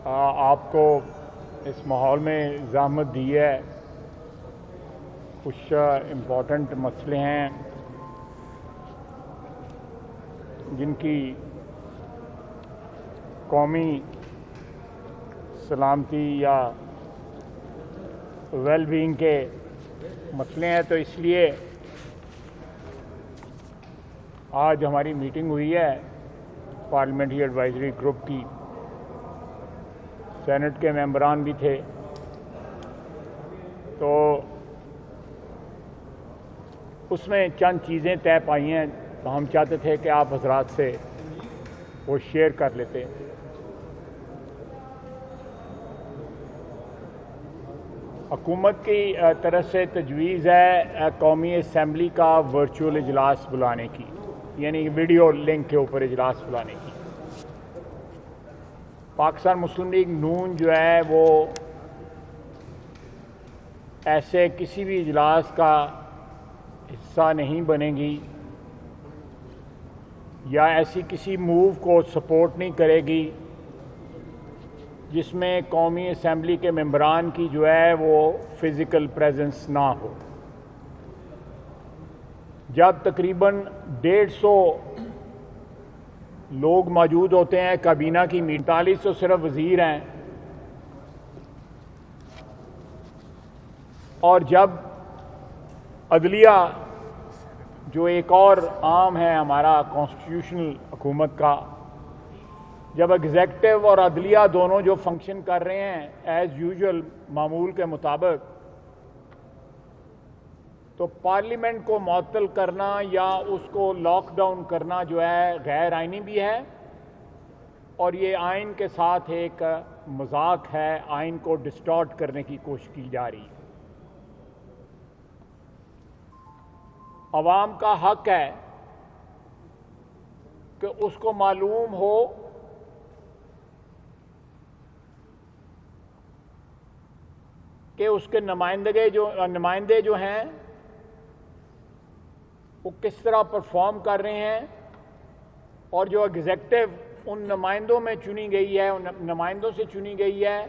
آپ کو اس ماحول میں زحمت دی ہے. کچھ امپورٹنٹ مسئلے ہیں جن کی قومی سلامتی یا ویل بینگ کے مسئلے ہیں، تو اس لیے آج ہماری میٹنگ ہوئی ہے پارلیمنٹری ایڈوائزری گروپ کی. سینٹ کے ممبران بھی تھے، تو اس میں چند چیزیں طے پائی ہیں تو ہم چاہتے تھے کہ آپ حضرات سے وہ شیئر کر لیتے. حکومت کی طرف سے تجویز ہے قومی اسمبلی کا ورچوئل اجلاس بلانے کی، یعنی ویڈیو لنک کے اوپر اجلاس بلانے کی. پاکستان مسلم لیگ نون جو ہے وہ ایسے کسی بھی اجلاس کا حصہ نہیں بنے گی یا ایسی کسی موو کو سپورٹ نہیں کرے گی جس میں قومی اسمبلی کے ممبران کی جو ہے وہ فزیکل پریزنس نہ ہو. جب تقریباً 150 لوگ موجود ہوتے ہیں کابینہ کی 45 تو صرف وزیر ہیں، اور جب عدلیہ جو ایک اور عام ہے ہمارا کانسٹیٹیوشنل حکومت کا، جب ایگزیکٹو اور عدلیہ دونوں جو فنکشن کر رہے ہیں ایز یوزول معمول کے مطابق، تو پارلیمنٹ کو معطل کرنا یا اس کو لاک ڈاؤن کرنا جو ہے غیر آئینی بھی ہے، اور یہ آئین کے ساتھ ایک مذاق ہے، آئین کو ڈسٹارٹ کرنے کی کوشش کی جا رہی ہے. عوام کا حق ہے کہ اس کو معلوم ہو کہ اس کے نمائندے جو ہیں وہ کس طرح پرفارم کر رہے ہیں، اور جو ایگزیکٹو ان نمائندوں میں چنی گئی ہے، ان نمائندوں سے چنی گئی ہے،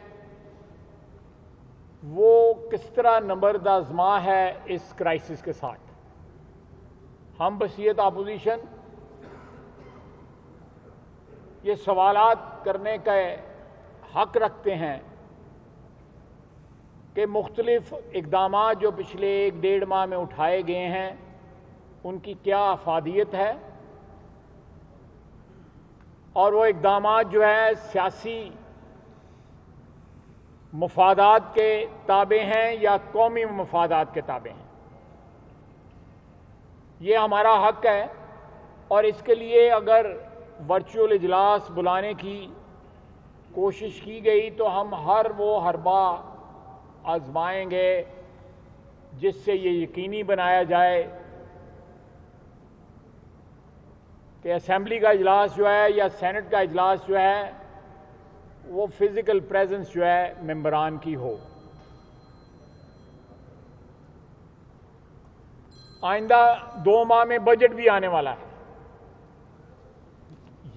وہ کس طرح نبرد آزما ہے اس کرائسس کے ساتھ. ہم بحیثیت اپوزیشن یہ سوالات کرنے کا حق رکھتے ہیں کہ مختلف اقدامات جو پچھلے 1-1.5 ماہ میں اٹھائے گئے ہیں ان کی کیا افادیت ہے، اور وہ اقدامات جو ہے سیاسی مفادات کے تابع ہیں یا قومی مفادات کے تابع ہیں. یہ ہمارا حق ہے، اور اس کے لیے اگر ورچوئل اجلاس بلانے کی کوشش کی گئی تو ہم ہر وہ حربہ آزمائیں گے جس سے یہ یقینی بنایا جائے کہ اسمبلی کا اجلاس جو ہے یا سینٹ کا اجلاس جو ہے وہ فزیکل پریزنس جو ہے ممبران کی ہو. آئندہ 2 ماہ میں بجٹ بھی آنے والا ہے.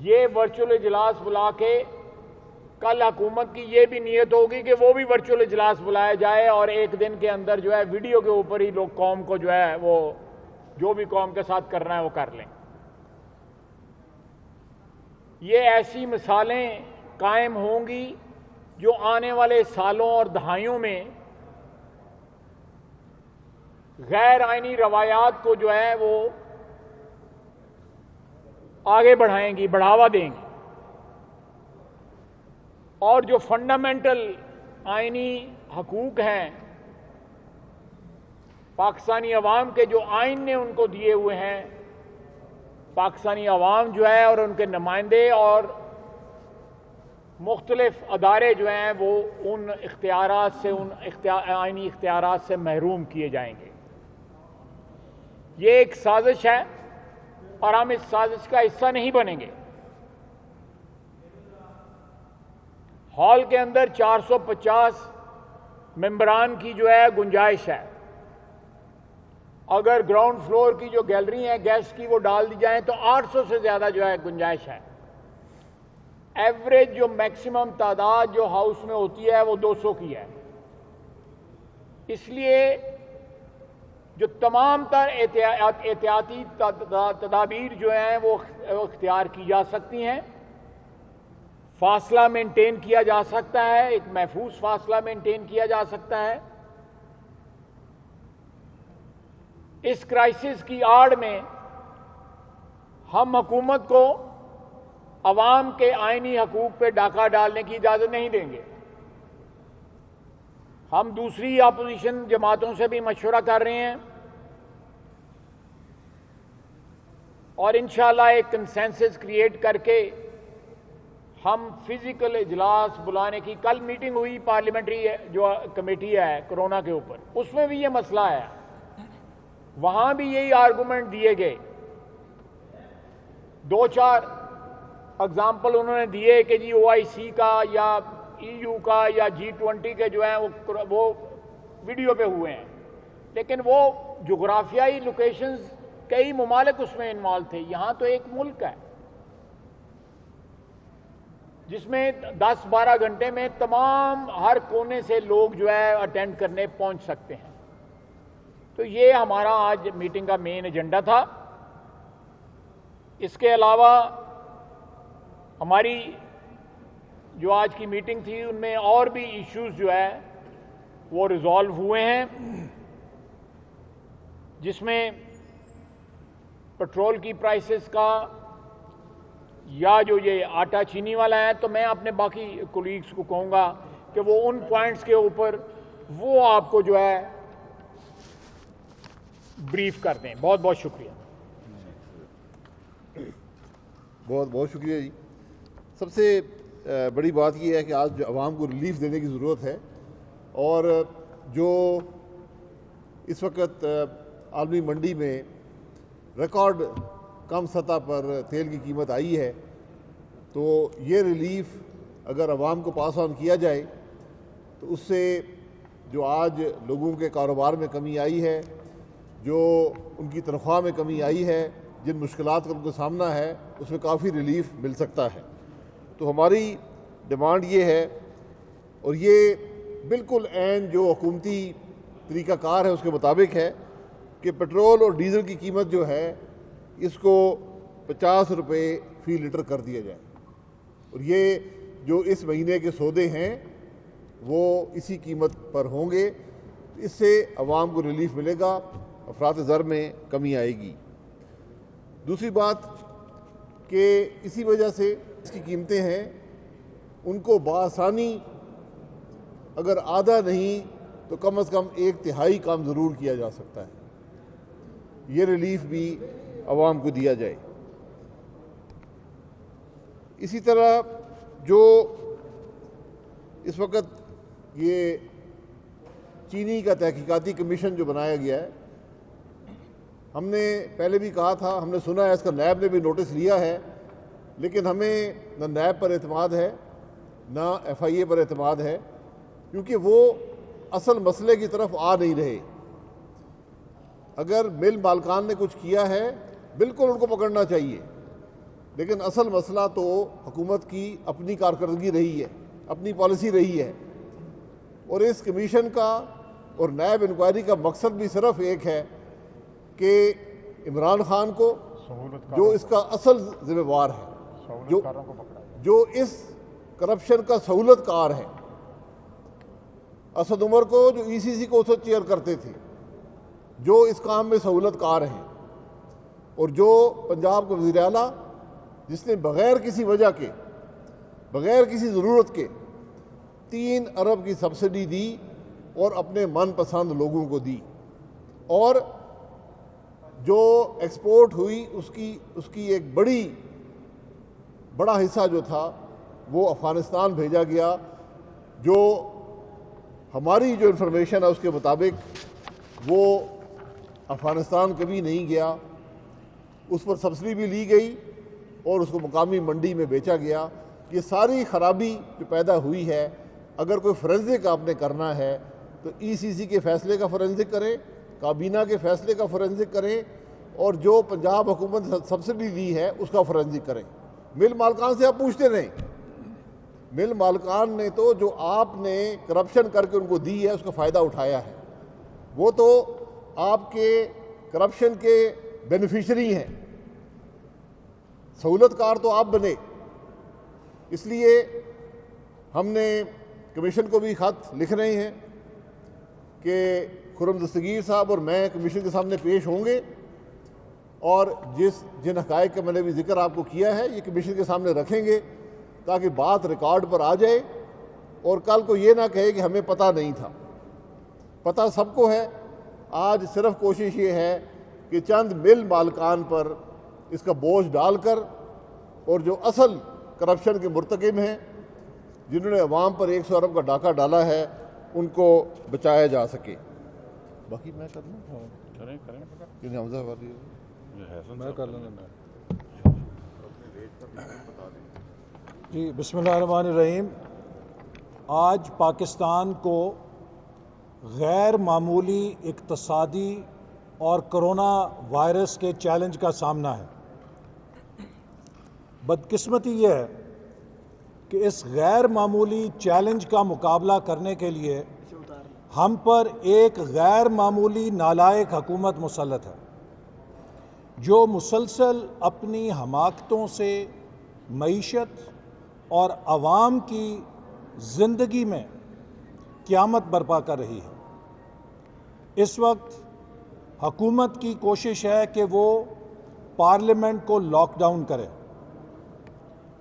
یہ ورچوئل اجلاس بلا کے کل حکومت کی یہ بھی نیت ہوگی کہ وہ بھی ورچوئل اجلاس بلایا جائے اور ایک دن کے اندر جو ہے ویڈیو کے اوپر ہی لوگ قوم کو جو ہے وہ جو بھی قوم کے ساتھ کرنا ہے وہ کر لیں. یہ ایسی مثالیں قائم ہوں گی جو آنے والے سالوں اور دہائیوں میں غیر آئینی روایات کو جو ہے وہ آگے بڑھائیں گی، بڑھاوا دیں گی، اور جو فنڈامنٹل آئینی حقوق ہیں پاکستانی عوام کے، جو آئین نے ان کو دیے ہوئے ہیں، پاکستانی عوام جو ہے اور ان کے نمائندے اور مختلف ادارے جو ہیں وہ ان اختیارات سے، ان آئینی اختیارات سے محروم کیے جائیں گے. یہ ایک سازش ہے اور ہم اس سازش کا حصہ نہیں بنیں گے. ہال کے اندر 450 ممبران کی جو ہے گنجائش ہے. اگر گراؤنڈ فلور کی جو گیلری ہیں گیسٹ کی وہ ڈال دی جائیں تو 800 سے زیادہ جو ہے گنجائش ہے. ایوریج جو میکسیمم تعداد جو ہاؤس میں ہوتی ہے وہ 200 کی ہے. اس لیے جو تمام تر احتیاطی تدابیر جو ہیں وہ اختیار کی جا سکتی ہیں. فاصلہ مینٹین کیا جا سکتا ہے, ایک محفوظ فاصلہ مینٹین کیا جا سکتا ہے. اس کرائسس کی آڑ میں ہم حکومت کو عوام کے آئینی حقوق پہ ڈاکہ ڈالنے کی اجازت نہیں دیں گے. ہم دوسری اپوزیشن جماعتوں سے بھی مشورہ کر رہے ہیں اور انشاءاللہ ایک کنسنسس کریٹ کر کے ہم فزیکل اجلاس بلانے کی, کل میٹنگ ہوئی پارلیمنٹری جو کمیٹی ہے کرونا کے اوپر, اس میں بھی یہ مسئلہ ہے, وہاں بھی یہی آرگومنٹ دیے گئے. 2-4 اگزامپل انہوں نے دیے کہ جی OIC کا یا EU کا یا G20 کے جو ہیں وہ ویڈیو پہ ہوئے ہیں, لیکن وہ جغرافیائی لوکیشنز کئی ممالک اس میں انوالو تھے. یہاں تو ایک ملک ہے جس میں 10-12 گھنٹے میں تمام ہر کونے سے لوگ جو ہے اٹینڈ کرنے پہنچ سکتے ہیں. تو یہ ہمارا آج میٹنگ کا مین ایجنڈا تھا. اس کے علاوہ ہماری جو آج کی میٹنگ تھی ان میں اور بھی ایشوز جو ہے وہ ریزالو ہوئے ہیں, جس میں پٹرول کی پرائسز کا یا جو یہ آٹا چینی والا ہے, تو میں اپنے باقی کولیگز کو کہوں گا کہ وہ ان پوائنٹس کے اوپر وہ آپ کو جو ہے بریف کر دیں. بہت بہت شکریہ. بہت بہت شکریہ جی. سب سے بڑی بات یہ ہے کہ آج عوام کو ریلیف دینے کی ضرورت ہے, اور جو اس وقت عالمی منڈی میں ریکارڈ کم سطح پر تیل کی قیمت آئی ہے, تو یہ ریلیف اگر عوام کو پاس آن کیا جائے تو اس سے جو آج لوگوں کے کاروبار میں کمی آئی ہے, جو ان کی تنخواہ میں کمی آئی ہے, جن مشکلات کا ان کو سامنا ہے, اس میں کافی ریلیف مل سکتا ہے. تو ہماری ڈیمانڈ یہ ہے, اور یہ بالکل عین جو حکومتی طریقہ کار ہے اس کے مطابق ہے, کہ پٹرول اور ڈیزل کی قیمت جو ہے اس کو 50 روپے فی لیٹر کر دیا جائے, اور یہ جو اس مہینے کے سودے ہیں وہ اسی قیمت پر ہوں گے. اس سے عوام کو ریلیف ملے گا, افراط زر میں کمی آئے گی. دوسری بات کہ اسی وجہ سے اس کی قیمتیں ہیں, ان کو بآسانی اگر آدھا نہیں تو کم از کم 1/3 کام ضرور کیا جا سکتا ہے. یہ ریلیف بھی عوام کو دیا جائے. اسی طرح جو اس وقت یہ چینی کا تحقیقاتی کمیشن جو بنایا گیا ہے, ہم نے پہلے بھی کہا تھا, ہم نے سنا ہے اس کا نیب نے بھی نوٹس لیا ہے, لیکن ہمیں نہ نیب پر اعتماد ہے نہ FIA پر اعتماد ہے, کیونکہ وہ اصل مسئلے کی طرف آ نہیں رہے. اگر مل مالکان نے کچھ کیا ہے بالکل ان کو پکڑنا چاہیے, لیکن اصل مسئلہ تو حکومت کی اپنی کارکردگی رہی ہے, اپنی پالیسی رہی ہے. اور اس کمیشن کا اور نیب انکوائری کا مقصد بھی صرف ایک ہے کہ عمران خان کو, جو اس کا اصل ذمہ وار ہے, جو اس کرپشن کا سہولت کار ہے, اسد عمر کو جو ECC کو اسے چیئر کرتے تھے, جو اس کام میں سہولت کار ہیں, اور جو پنجاب کا وزیر اعلیٰ جس نے بغیر کسی وجہ کے, بغیر کسی ضرورت کے 3 ارب کی سبسڈی دی اور اپنے من پسند لوگوں کو دی, اور جو ایکسپورٹ ہوئی اس کی ایک بڑا حصہ جو تھا وہ افغانستان بھیجا گیا. جو ہماری جو انفارمیشن ہے اس کے مطابق وہ افغانستان کبھی نہیں گیا, اس پر سبسڈی بھی لی گئی اور اس کو مقامی منڈی میں بیچا گیا. یہ ساری خرابی جو پیدا ہوئی ہے, اگر کوئی فورینزک آپ نے کرنا ہے تو ECC کے فیصلے کا فورینزک کریں, کابینہ کے فیصلے کا فورینزک کریں, اور جو پنجاب حکومت سبسڈی دی ہے اس کا فورینزک کریں. مل مالکان سے آپ پوچھتے رہیں مل مالکان نے تو جو آپ نے کرپشن کر کے ان کو دی ہے اس کا فائدہ اٹھایا ہے، وہ تو آپ کے کرپشن کے بینیفیشری ہیں، سہولت کار تو آپ بنے۔ اس لیے ہم نے کمیشن کو بھی خط لکھ رہے ہیں کہ خرم دستگیر صاحب اور میں کمیشن کے سامنے پیش ہوں گے، اور جن حقائق کا میں نے بھی ذکر آپ کو کیا ہے یہ کمیشن کے سامنے رکھیں گے تاکہ بات ریکارڈ پر آ جائے، اور کل کو یہ نہ کہے کہ ہمیں پتہ نہیں تھا۔ پتہ سب کو ہے۔ آج صرف کوشش یہ ہے کہ چند مل مالکان پر اس کا بوجھ ڈال کر، اور جو اصل کرپشن کے مرتکب ہیں جنہوں نے عوام پر 100 ارب کا ڈاکہ ڈالا ہے ان کو بچایا جا سکے۔ باقی میں کر لوں، کریں حمزہ والی میں کر لوں گا۔ جی بسم اللہ الرحمن الرحیم۔ آج پاکستان کو غیر معمولی اقتصادی اور کرونا وائرس کے چیلنج کا سامنا ہے۔ بدقسمتی یہ ہے کہ اس غیر معمولی چیلنج کا مقابلہ کرنے کے لیے ہم پر ایک غیر معمولی نالائق حکومت مسلط ہے، جو مسلسل اپنی حماقتوں سے معیشت اور عوام کی زندگی میں قیامت برپا کر رہی ہے۔ اس وقت حکومت کی کوشش ہے کہ وہ پارلیمنٹ کو لاک ڈاؤن کرے۔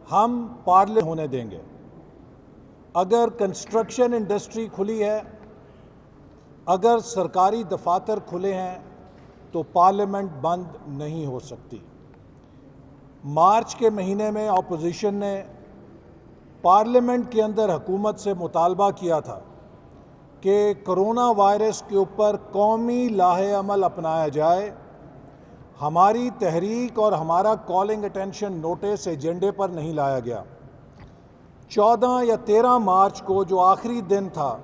ہم پارلیمنٹ ہونے دیں گے۔ اگر کنسٹرکشن انڈسٹری کھلی ہے، اگر سرکاری دفاتر کھلے ہیں تو پارلیمنٹ بند نہیں ہو سکتی۔ مارچ کے مہینے میں اپوزیشن نے پارلیمنٹ کے اندر حکومت سے مطالبہ کیا تھا کہ کرونا وائرس کے اوپر قومی لاہ عمل اپنایا جائے۔ ہماری تحریک اور ہمارا کالنگ اٹینشن نوٹس ایجنڈے پر نہیں لایا گیا۔ 14 یا 13 مارچ کو جو آخری دن تھا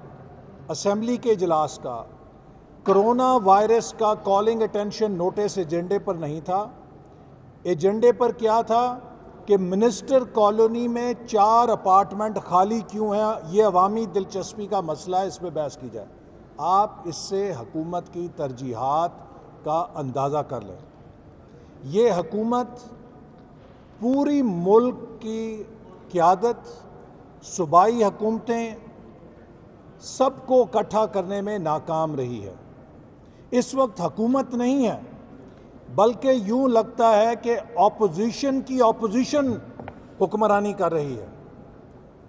اسمبلی کے اجلاس کا، کرونا وائرس کا کالنگ اٹینشن نوٹس ایجنڈے پر نہیں تھا۔ ایجنڈے پر کیا تھا کہ منسٹر کالونی میں 4 اپارٹمنٹ خالی کیوں ہیں، یہ عوامی دلچسپی کا مسئلہ ہے، اس پہ بحث کی جائے۔ آپ اس سے حکومت کی ترجیحات کا اندازہ کر لیں۔ یہ حکومت پوری ملک کی قیادت، صوبائی حکومتیں سب کو اکٹھا کرنے میں ناکام رہی ہے۔ اس وقت حکومت نہیں ہے، بلکہ یوں لگتا ہے کہ اپوزیشن کی اپوزیشن حکمرانی کر رہی ہے۔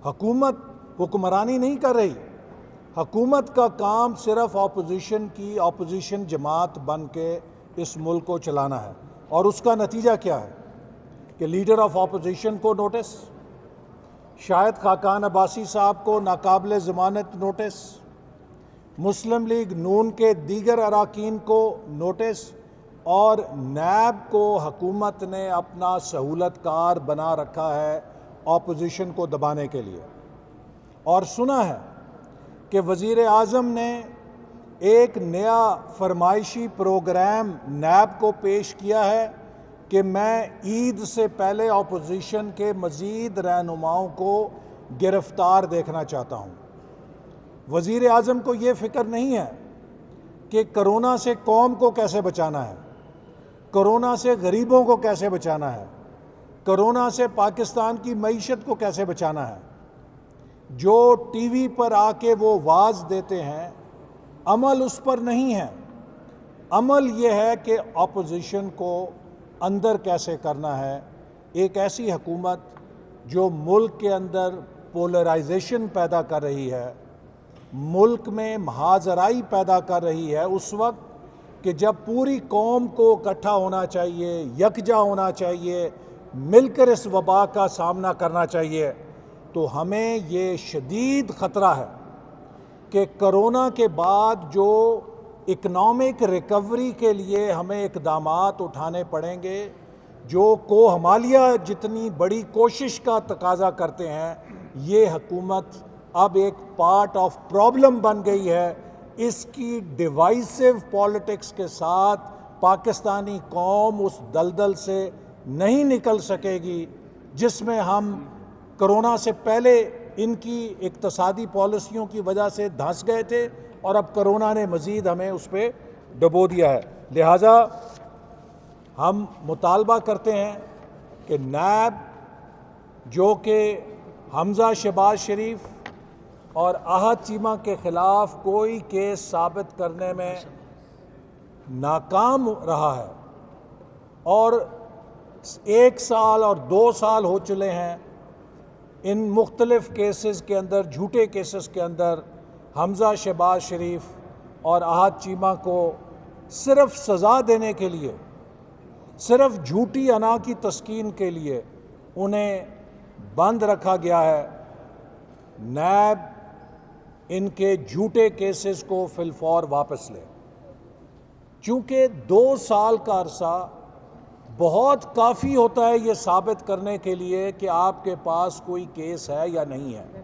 حکومت حکمرانی نہیں کر رہی۔ حکومت کا کام صرف اپوزیشن کی اپوزیشن جماعت بن کے اس ملک کو چلانا ہے، اور اس کا نتیجہ کیا ہے کہ لیڈر آف اپوزیشن کو نوٹس، شاہد خاقان عباسی صاحب کو ناقابل ضمانت نوٹس، مسلم لیگ نون کے دیگر اراکین کو نوٹس، اور نیب کو حکومت نے اپنا سہولت کار بنا رکھا ہے اپوزیشن کو دبانے کے لیے۔ اور سنا ہے کہ وزیر اعظم نے ایک نیا فرمائشی پروگرام نیب کو پیش کیا ہے کہ میں عید سے پہلے اپوزیشن کے مزید رہنماؤں کو گرفتار دیکھنا چاہتا ہوں۔ وزیر اعظم کو یہ فکر نہیں ہے کہ کرونا سے قوم کو کیسے بچانا ہے، کرونا سے غریبوں کو کیسے بچانا ہے، کرونا سے پاکستان کی معیشت کو کیسے بچانا ہے۔ جو ٹی وی پر آ کے وہ واز دیتے ہیں، عمل اس پر نہیں ہے۔ عمل یہ ہے کہ اپوزیشن کو اندر کیسے کرنا ہے۔ ایک ایسی حکومت جو ملک کے اندر پولرائزیشن پیدا کر رہی ہے، ملک میں محاذرائی پیدا کر رہی ہے، اس وقت کہ جب پوری قوم کو اکٹھا ہونا چاہیے، یکجا ہونا چاہیے، مل کر اس وبا کا سامنا کرنا چاہیے، تو ہمیں یہ شدید خطرہ ہے کہ کرونا کے بعد جو اکنامک ریکوری کے لیے ہمیں اقدامات اٹھانے پڑیں گے، جو ہمالیہ جتنی بڑی کوشش کا تقاضا کرتے ہیں، یہ حکومت اب ایک پارٹ آف پرابلم بن گئی ہے۔ اس کی ڈیوائسو پالیٹکس کے ساتھ پاکستانی قوم اس دلدل سے نہیں نکل سکے گی جس میں ہم کرونا سے پہلے ان کی اقتصادی پالیسیوں کی وجہ سے دھنس گئے تھے اور اب کرونا نے مزید ہمیں اس پہ ڈبو دیا ہے۔ لہٰذا ہم مطالبہ کرتے ہیں کہ نیب جو کہ حمزہ شہباز شریف اور احد چیمہ کے خلاف کوئی کیس ثابت کرنے میں ناکام رہا ہے اور 1 سال اور 2 سال ہو چلے ہیں ان مختلف کیسز کے اندر، جھوٹے کیسز کے اندر حمزہ شہباز شریف اور احد چیمہ کو صرف سزا دینے کے لیے، صرف جھوٹی انا کی تسکین کے لیے انہیں بند رکھا گیا ہے۔ نیب ان کے جھوٹے کیسز کو فی الفور واپس لے، چونکہ 2 سال کا عرصہ بہت کافی ہوتا ہے یہ ثابت کرنے کے لیے کہ آپ کے پاس کوئی کیس ہے یا نہیں ہے۔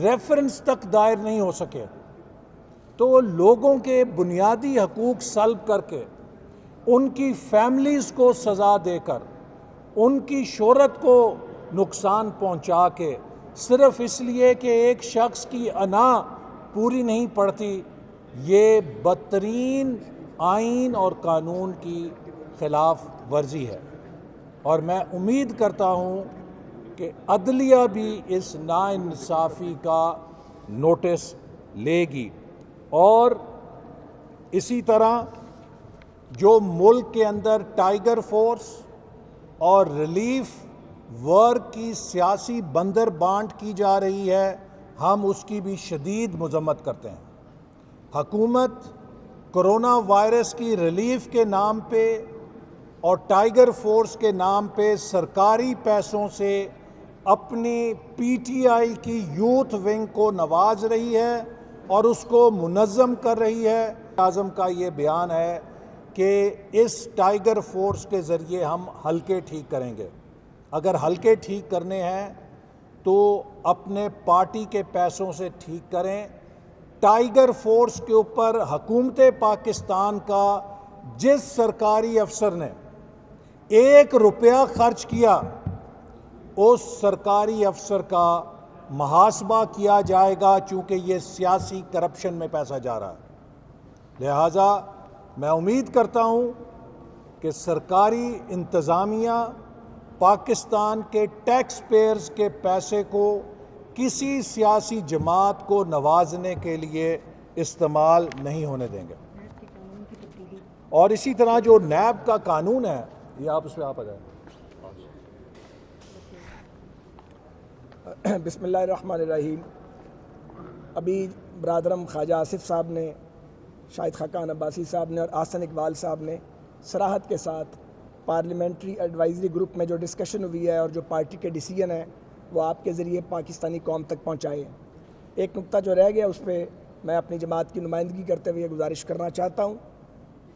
ریفرنس تک دائر نہیں ہو سکے تو لوگوں کے بنیادی حقوق سلب کر کے، ان کی فیملیز کو سزا دے کر، ان کی شہرت کو نقصان پہنچا کے، صرف اس لیے کہ ایک شخص کی انا پوری نہیں پڑتی، یہ بدترین آئین اور قانون کی خلاف ورزی ہے۔ اور میں امید کرتا ہوں کہ عدلیہ بھی اس ناانصافی کا نوٹس لے گی، اور اسی طرح جو ملک کے اندر ٹائیگر فورس اور ریلیف ورک کی سیاسی بندر بانٹ کی جا رہی ہے، ہم اس کی بھی شدید مذمت کرتے ہیں۔ حکومت کرونا وائرس کی ریلیف کے نام پہ اور ٹائیگر فورس کے نام پہ سرکاری پیسوں سے اپنی پی ٹی آئی کی یوتھ ونگ کو نواز رہی ہے اور اس کو منظم کر رہی ہے۔ اعظم کا یہ بیان ہے کہ اس ٹائیگر فورس کے ذریعے ہم حلقے ٹھیک کریں گے۔ اگر حلقے ٹھیک کرنے ہیں تو اپنے پارٹی کے پیسوں سے ٹھیک کریں۔ ٹائیگر فورس کے اوپر حکومت پاکستان کا جس سرکاری افسر نے 1 روپیہ خرچ کیا، اس سرکاری افسر کا محاسبہ کیا جائے گا، چونکہ یہ سیاسی کرپشن میں پیسہ جا رہا ہے۔ لہٰذا میں امید کرتا ہوں کہ سرکاری انتظامیہ پاکستان کے ٹیکس پیئرز کے پیسے کو کسی سیاسی جماعت کو نوازنے کے لیے استعمال نہیں ہونے دیں گے۔ اور اسی طرح جو نیب کا قانون ہے، یہ آپ اس پہ آپ آ جائیں۔ بسم اللہ الرحمن الرحیم۔ ابھی برادرم خواجہ آصف صاحب نے، شاہد خاقان عباسی صاحب نے اور آسن اقبال صاحب نے صراحت کے ساتھ پارلیمنٹری ایڈوائزری گروپ میں جو ڈسکشن ہوئی ہے اور جو پارٹی کے ڈیسیجن ہیں وہ آپ کے ذریعے پاکستانی قوم تک پہنچائے ہیں۔ ایک نقطہ جو رہ گیا اس پہ میں اپنی جماعت کی نمائندگی کرتے ہوئے گزارش کرنا چاہتا ہوں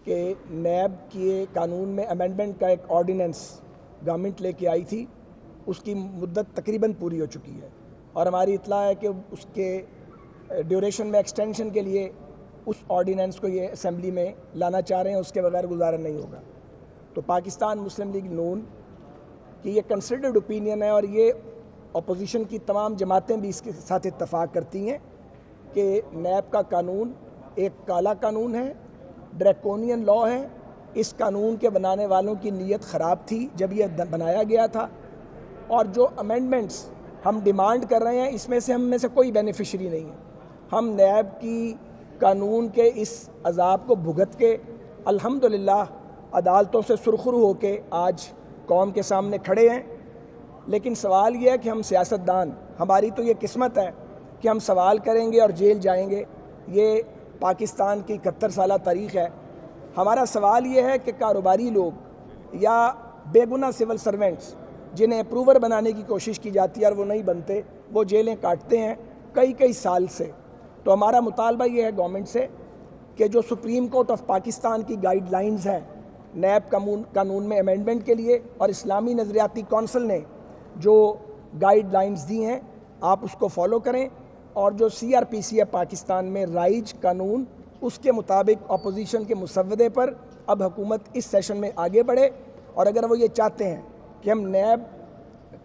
کہ نیب کے قانون میں امینڈمنٹ کا ایک آرڈیننس گورنمنٹ لے کے آئی تھی، اس کی مدت تقریباً پوری ہو چکی ہے اور ہماری اطلاع ہے کہ اس کے ڈیوریشن میں ایکسٹینشن کے لیے اس آرڈیننس کو یہ اسمبلی میں لانا چاہ رہے ہیں، اس کے بغیر گزارا نہیں ہوگا۔ تو پاکستان مسلم لیگ نون کی یہ کنسیڈرڈ اوپینین ہے اور یہ اپوزیشن کی تمام جماعتیں بھی اس کے ساتھ اتفاق کرتی ہیں کہ نیب کا قانون ایک کالا قانون ہے، ڈریکونین لا ہے۔ اس قانون کے بنانے والوں کی نیت خراب تھی جب یہ بنایا گیا تھا، اور جو امینڈمنٹس ہم ڈیمانڈ کر رہے ہیں اس میں سے ہم میں سے کوئی بینیفیشری نہیں ہے۔ ہم نیب کی قانون کے اس عذاب کو بھگت کے الحمدللہ عدالتوں سے سرخرو ہو کے آج قوم کے سامنے کھڑے ہیں۔ لیکن سوال یہ ہے کہ ہم سیاستدان، ہماری تو یہ قسمت ہے کہ ہم سوال کریں گے اور جیل جائیں گے، یہ پاکستان کی 71 سالہ تاریخ ہے۔ ہمارا سوال یہ ہے کہ کاروباری لوگ یا بے گناہ سول سرونٹس جنہیں اپروور بنانے کی کوشش کی جاتی ہے اور وہ نہیں بنتے، وہ جیلیں کاٹتے ہیں کئی سال سے۔ تو ہمارا مطالبہ یہ ہے گورنمنٹ سے کہ جو سپریم کورٹ آف پاکستان کی گائیڈ لائنز ہیں نیب قانون میں امینڈمنٹ کے لیے، اور اسلامی نظریاتی کونسل نے جو گائیڈ لائنز دی ہیں، آپ اس کو فالو کریں، اور جو CRPC ہے پاکستان میں رائج قانون، اس کے مطابق اپوزیشن کے مسودے پر اب حکومت اس سیشن میں آگے بڑھے۔ اور اگر وہ یہ چاہتے ہیں کہ ہم نیب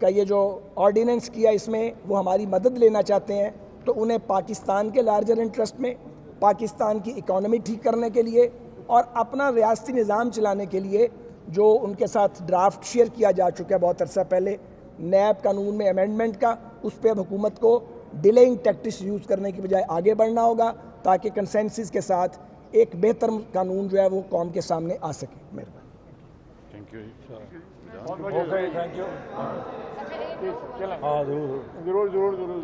کا یہ جو آرڈیننس کیا اس میں وہ ہماری مدد لینا چاہتے ہیں، تو انہیں پاکستان کے لارجر انٹرسٹ میں، پاکستان کی اکانومی ٹھیک کرنے کے لیے اور اپنا ریاستی نظام چلانے کے لیے جو ان کے ساتھ ڈرافٹ شیئر کیا جا چکا ہے بہت عرصہ پہلے نیب قانون میں امینڈمنٹ کا، اس پہ اب حکومت کو ڈیلیئنگ ٹیکٹکس یوز کرنے کی بجائے آگے بڑھنا ہوگا تاکہ کنسنسس کے ساتھ ایک بہتر قانون جو ہے وہ قوم کے سامنے آ سکے. مہربانی. Thank you. Thank you. ہاں ضرور ضرور ضرور.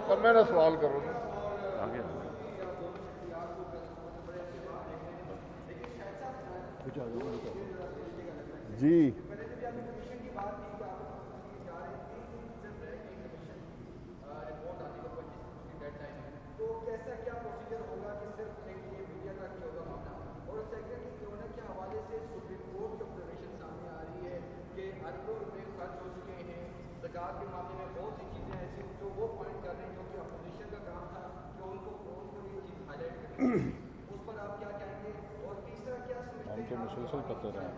سب میں نہ سوال کروں جی. ہم تو مسلسل کرتے رہے.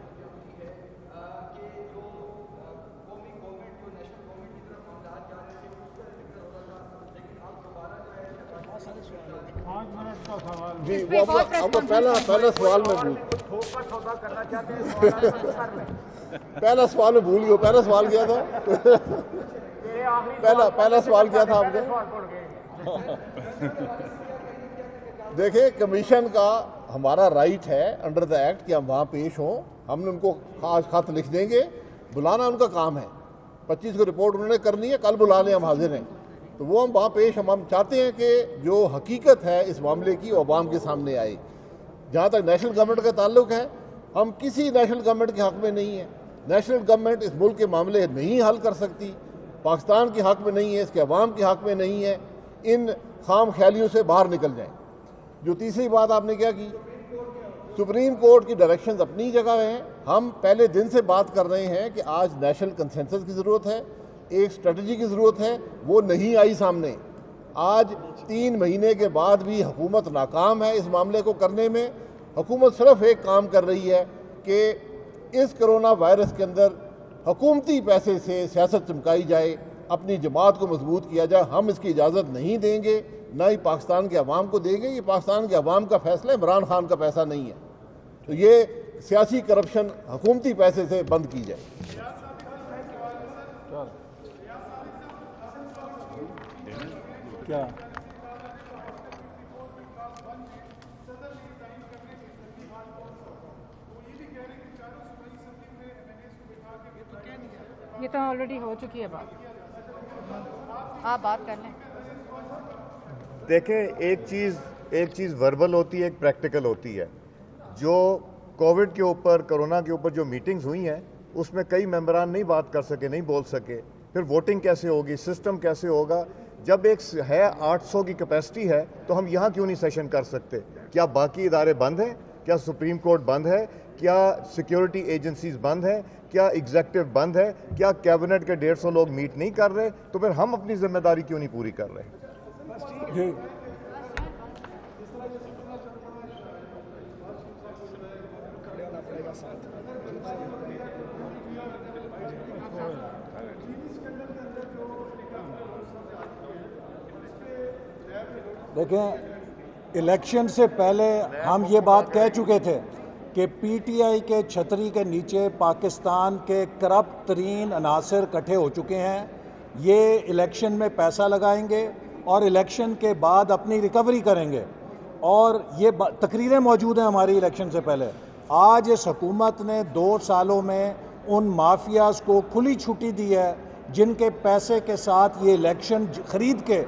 جی پہلا سوال میں پہلا سوال میں بھول گیا. پہلا سوال کیا تھا؟ پہلا سوال کیا تھا آپ نے؟ دیکھیں کمیشن کا ہمارا رائٹ ہے انڈر دا ایکٹ کہ ہم وہاں پیش ہوں. ہم نے ان کو خط لکھ دیں گے. بلانا ان کا کام ہے. 25 کو رپورٹ انہوں نے کرنی ہے. کل بلا لیں, ہم حاضر ہیں. تو وہ ہم وہاں پیش ہم چاہتے ہیں کہ جو حقیقت ہے اس معاملے کی وہ عوام کے سامنے آئے. جہاں تک نیشنل گورنمنٹ کا تعلق ہے, ہم کسی نیشنل گورنمنٹ کے حق میں نہیں ہیں. نیشنل گورنمنٹ اس ملک کے معاملے نہیں حل کر سکتی, پاکستان کے حق میں نہیں ہے, اس کے عوام کے حق میں نہیں ہے. ان خام خیالیوں سے باہر نکل جائیں. جو تیسری بات آپ نے کیا کی, سپریم کورٹ کی ڈائریکشنز اپنی جگہ ہیں. ہم پہلے دن سے بات کر رہے ہیں کہ آج نیشنل کنسنسس کی ضرورت ہے, ایک اسٹریٹجی کی ضرورت ہے. وہ نہیں آئی سامنے. آج 3 مہینے کے بعد بھی حکومت ناکام ہے اس معاملے کو کرنے میں. حکومت صرف ایک کام کر رہی ہے کہ اس کرونا وائرس کے اندر حکومتی پیسے سے سیاست چمکائی جائے, اپنی جماعت کو مضبوط کیا جائے. ہم اس کی اجازت نہیں دیں گے, نہ ہی پاکستان کے عوام کو دیں گے. یہ پاکستان کے عوام کا فیصلہ ہے, عمران خان کا پیسہ نہیں ہے. تو یہ سیاسی کرپشن حکومتی پیسے سے بند کی جائے. کیا یہ تو آلریڈی ہو چکی ہے بات, آپ بات کر لیں. دیکھیں ایک چیز وربل ہوتی ہے, ایک پریکٹیکل ہوتی ہے. جو کووڈ کے اوپر, کرونا کے اوپر جو میٹنگز ہوئی ہیں اس میں کئی ممبران نہیں بات کر سکے, نہیں بول سکے. پھر ووٹنگ کیسے ہوگی, سسٹم کیسے ہوگا؟ جب ایک ہے 800 کی کیپیسٹی ہے تو ہم یہاں کیوں نہیں سیشن کر سکتے؟ کیا باقی ادارے بند ہیں؟ کیا سپریم کورٹ بند ہے؟ کیا سیکیورٹی ایجنسیز بند ہیں؟ کیا ایگزیکٹو بند ہے؟ کیا کیبنٹ کے 150 لوگ میٹ نہیں کر رہے؟ تو پھر ہم اپنی ذمہ داری کیوں نہیں پوری کر رہے؟ دیکھیں الیکشن سے پہلے ہم یہ بات کہہ چکے تھے کہ پی ٹی آئی کے چھتری کے نیچے پاکستان کے کرپٹ ترین عناصر اکٹھے ہو چکے ہیں. یہ الیکشن میں پیسہ لگائیں گے اور الیکشن کے بعد اپنی ریکوری کریں گے. اور یہ تقریریں موجود ہیں ہماری الیکشن سے پہلے. آج اس حکومت نے 2 سالوں میں ان مافیاز کو کھلی چھٹی دی ہے جن کے پیسے کے ساتھ یہ الیکشن خرید کے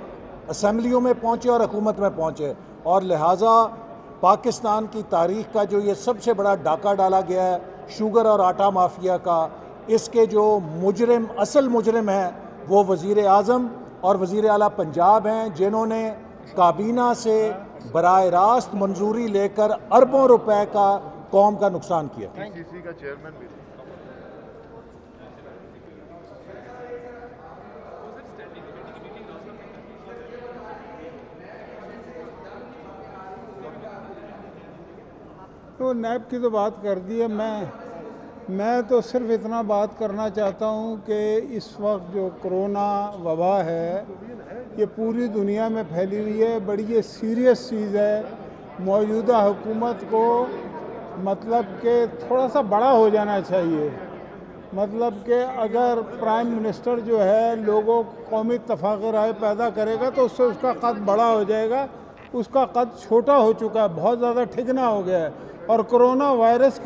اسمبلیوں میں پہنچے اور حکومت میں پہنچے. اور لہٰذا پاکستان کی تاریخ کا جو یہ سب سے بڑا ڈاکہ ڈالا گیا ہے شوگر اور آٹا مافیا کا, اس کے جو مجرم, اصل مجرم ہیں وہ وزیر اعظم اور وزیر اعلیٰ پنجاب ہیں, جنہوں نے کابینہ سے براہ راست منظوری لے کر اربوں روپے کا قوم کا نقصان کیا. کا چیئرمین بھی تو نیب کی تو بات کر دی ہے. میں تو صرف اتنا بات کرنا چاہتا ہوں کہ اس وقت جو کرونا وبا ہے یہ پوری دنیا میں پھیلی ہوئی ہے، بڑی یہ سیریس چیز ہے۔ موجودہ حکومت کو مطلب کہ تھوڑا سا بڑا ہو جانا چاہیے، مطلب کہ اگر پرائم منسٹر جو ہے لوگوں قومی اتفاق رائے پیدا کرے گا تو اس سے اس کا قد بڑا ہو جائے گا، اس کا قد چھوٹا ہو چکا ہے، بہت زیادہ ٹھگنا ہو گیا ہے، اور کرونا وائرس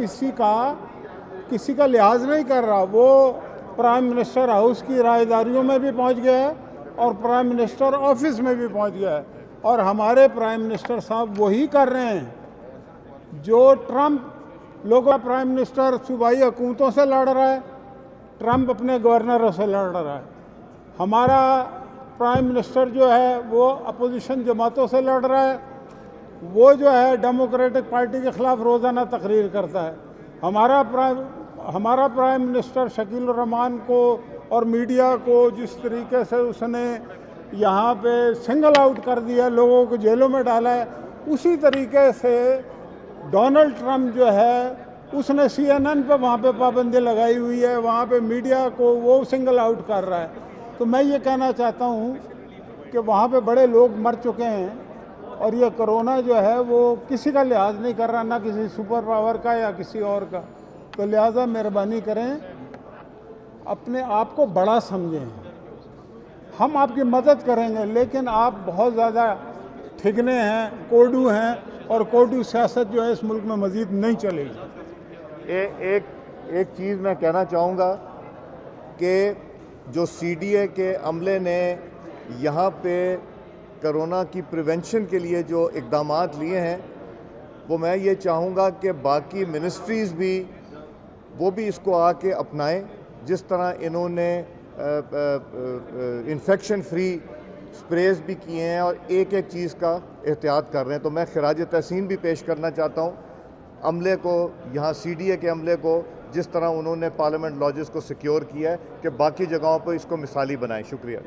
کسی کا لحاظ نہیں کر رہا۔ وہ پرائم منسٹر ہاؤس کی رائے میں بھی پہنچ گیا ہے اور پرائم منسٹر آفس میں بھی پہنچ گیا ہے، اور ہمارے پرائم منسٹر صاحب وہی کر رہے ہیں جو ٹرمپ لوگوں کا پرائم منسٹر صوبائی حکومتوں سے لڑ رہا ہے، ٹرمپ اپنے گورنروں سے لڑ رہا ہے۔ ہمارا پرائم منسٹر جو ہے وہ اپوزیشن جماعتوں سے لڑ رہا ہے، وہ جو ہے ڈیموکریٹک پارٹی کے خلاف روزانہ تقریر کرتا ہے۔ ہمارا پرائم منسٹر شکیل الرحمان کو اور میڈیا کو جس طریقے سے اس نے یہاں پہ سنگل آؤٹ کر دیا، لوگوں کو جیلوں میں ڈالا ہے، اسی طریقے سے ڈونلڈ ٹرمپ جو ہے اس نے CNN پہ وہاں پہ پابندی لگائی ہوئی ہے، وہاں پہ میڈیا کو وہ سنگل آؤٹ کر رہا ہے۔ تو میں یہ کہنا چاہتا ہوں کہ وہاں پہ بڑے لوگ مر چکے ہیں، اور یہ کرونا جو ہے وہ کسی کا لحاظ نہیں کر رہا، نہ کسی سپر پاور کا یا کسی اور کا۔ تو لہٰذا مہربانی کریں، اپنے آپ کو بڑا سمجھیں، ہم آپ کی مدد کریں گے، لیکن آپ بہت زیادہ ٹھگنے ہیں، کوڈو ہیں، اور کوڈو سیاست جو ہے اس ملک میں مزید نہیں چلے گی۔ ایک چیز میں کہنا چاہوں گا کہ جو CDA کے عملے نے یہاں پہ کرونا کی پریونشن کے لیے جو اقدامات لیے ہیں، وہ میں یہ چاہوں گا کہ باقی منسٹریز بھی وہ بھی اس کو آ کے اپنائیں، جس طرح انہوں نے انفیکشن فری سپریز بھی کیے ہیں اور ایک چیز کا احتیاط کر رہے ہیں۔ تو میں خراج تحسین بھی پیش کرنا چاہتا ہوں عملے کو، یہاں CDA کے عملے کو، جس طرح انہوں نے پارلیمنٹ لاجز کو سیکیور کیا ہے، کہ باقی جگہوں پہ اس کو مثالی بنائیں۔ شکریہ۔